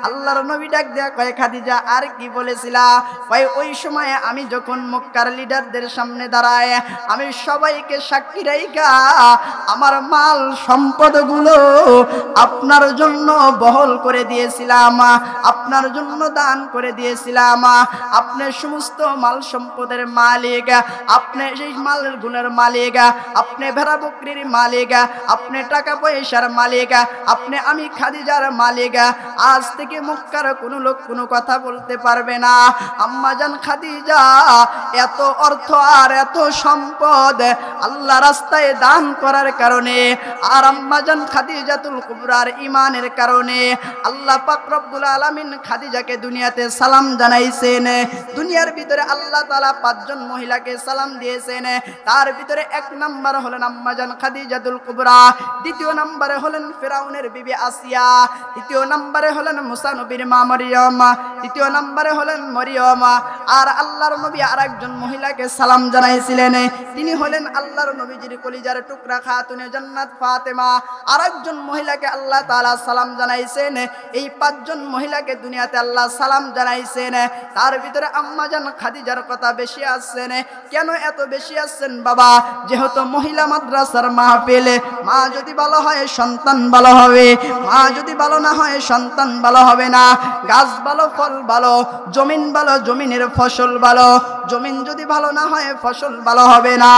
আল্লাহর নবী ডাক দেয়া কয়, খাদিজা আর কি বলেছিলা? কয়, ওই সময় আমি যখন মক্কার লিডারদের সামনে দাঁড়ায়, আমি সবাইকে সাক্ষী রাইখা আমার মাল সম্পদগুলো আপনার জন্য বহল করে দিয়েছিলাম, আপনার জন্য দান করে দিয়েছিলাম। আপনি সমস্ত মাল সম্পদের মালিক, আপনি সেই মালের গুণের মালিক, আপনি ভেড়া বকরির মালিক, আপনি টাকা পয়সার মালিক, আপনি আমি খাদিজার মালিক। আজ থেকে মক্কার কোনো লোক কোনো কথা বলতে পারবে না। আম্মাজান খাদিজা এত অর্থ আর এত সম্পদ আল্লাহ রাস্তায় দান করার কারণে, আর আম্মাজান খাদিজাতুল কুবরার ঈমানের কারণে আল্লাহ পাক রব্বুল আলামিন খাদিজাকে দুনিয়াতে সালাম জানাইছেন। দুনিয়ার ভিতরে আল্লাহ তাআলা 5 জন মহিলাকে সালাম দিয়েছেন, তার ভিতরে 1 নাম্বার হলেন আম্মাজান খাদিজাতুল কুবরা, দ্বিতীয় নম্বরে হলেন ফিরাউনের বিবি আসিয়া, তৃতীয় নম্বরে হলেন মুসা নবীর মা মরিয়ম, তৃতীয় নম্বরে হলেন মরিয়ম। আর আল্লাহর নবী আরেকজন মহিলাকে সালাম জানাইছিলেন, তিনি হলেন আল্লাহর নবীজির কলিজার টুকরা খাতুনে জান্নাত ফাতেমা। আরেকজন মহিলাকে আল্লাহ তাআলা সালাম জানাইছেন। এই 5 জন মহিলাকে দুনিয়াতে আল্লাহ সালাম জানাইছেন। তার ভিতরে আম্মাজান খাদিজার কথা বেশি আসছেন। কেন এত বেশি আসছেন বাবা? যেহেতু মহিলা মাদ্রাসার মাহফিল, মা যদি ভালো হয় সন্তান ভালো হবে, মা যদি ভালো না হয় সন্তান ভালো হবে না। গাছ ভালো ফল ভালো, জমিন ভালো জমিনের ফসল ভালো, জমিন যদি ভালো না হয় ফসল ভালো হবে না,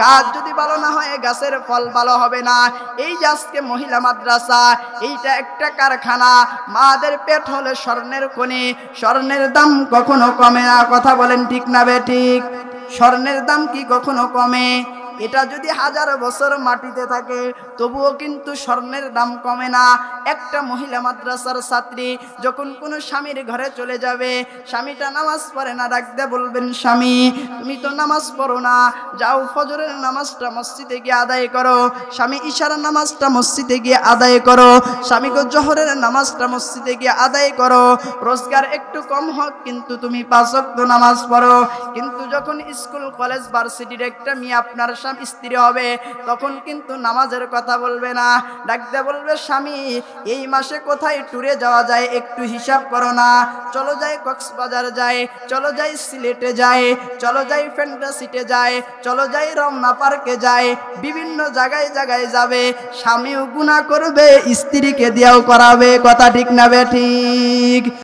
গাছ যদি ভালো না হয় গাছের ফল ভালো হবে না। এই যে আজকে মহিলা মাদ্রাসা, এইটা একটা কারখানা। মাদের পেট হলে স্বর্ণের খনি, স্বর্ণের দাম কখনো কমে না। কথা বলেন ঠিক না বেঠিক? স্বর্ণের দাম কি কখনো কমে? এটা যদি 1000 বছর মাটিতে থাকে তবুও কিন্তু স্বর্ণের দাম কমে না। একটা মহিলা মাদ্রাসার ছাত্রী যখন কোনো স্বামীর ঘরে চলে যাবে, স্বামীটা নামাজ পড়ে না, ডাকতে বলবেন, স্বামী তুমি তো নামাজ পড়ো না, যাও ফজরের নামাজটা মসজিদে গিয়ে আদায় করো, স্বামী ইশার নামাজটা মসজিদে গিয়ে আদায় করো, স্বামী গো জোহরের নামাজটা মসজিদে গিয়ে আদায় করো, রোজগার একটু কম হোক কিন্তু তুমি 5 ওয়াক্ত নামাজ পড়ো। কিন্তু যখন স্কুল কলেজ ভার্সিটির একটা মেয়ে আপনার স্ত্রী হবে, তখন কিন্তু নামাজের কথা বলবে না, ডাকতে বলবে, স্বামী এই মাসে কোথায় ট্যুরে যাওয়া যায় একটু হিসাব করো না, চলো যাই কক্সবাজার যায়, চলো যাই সিলেটে যায়, চলো যাই ফ্যান্টাসিতে যায়, চলো যাই রমনা পার্কে যায়, বিভিন্ন জায়গায় জায়গায় যাবে। স্বামীও গুনাহ করবে, স্ত্রীকে দিয়েও করাবে। কথা ঠিক না বেঠিক?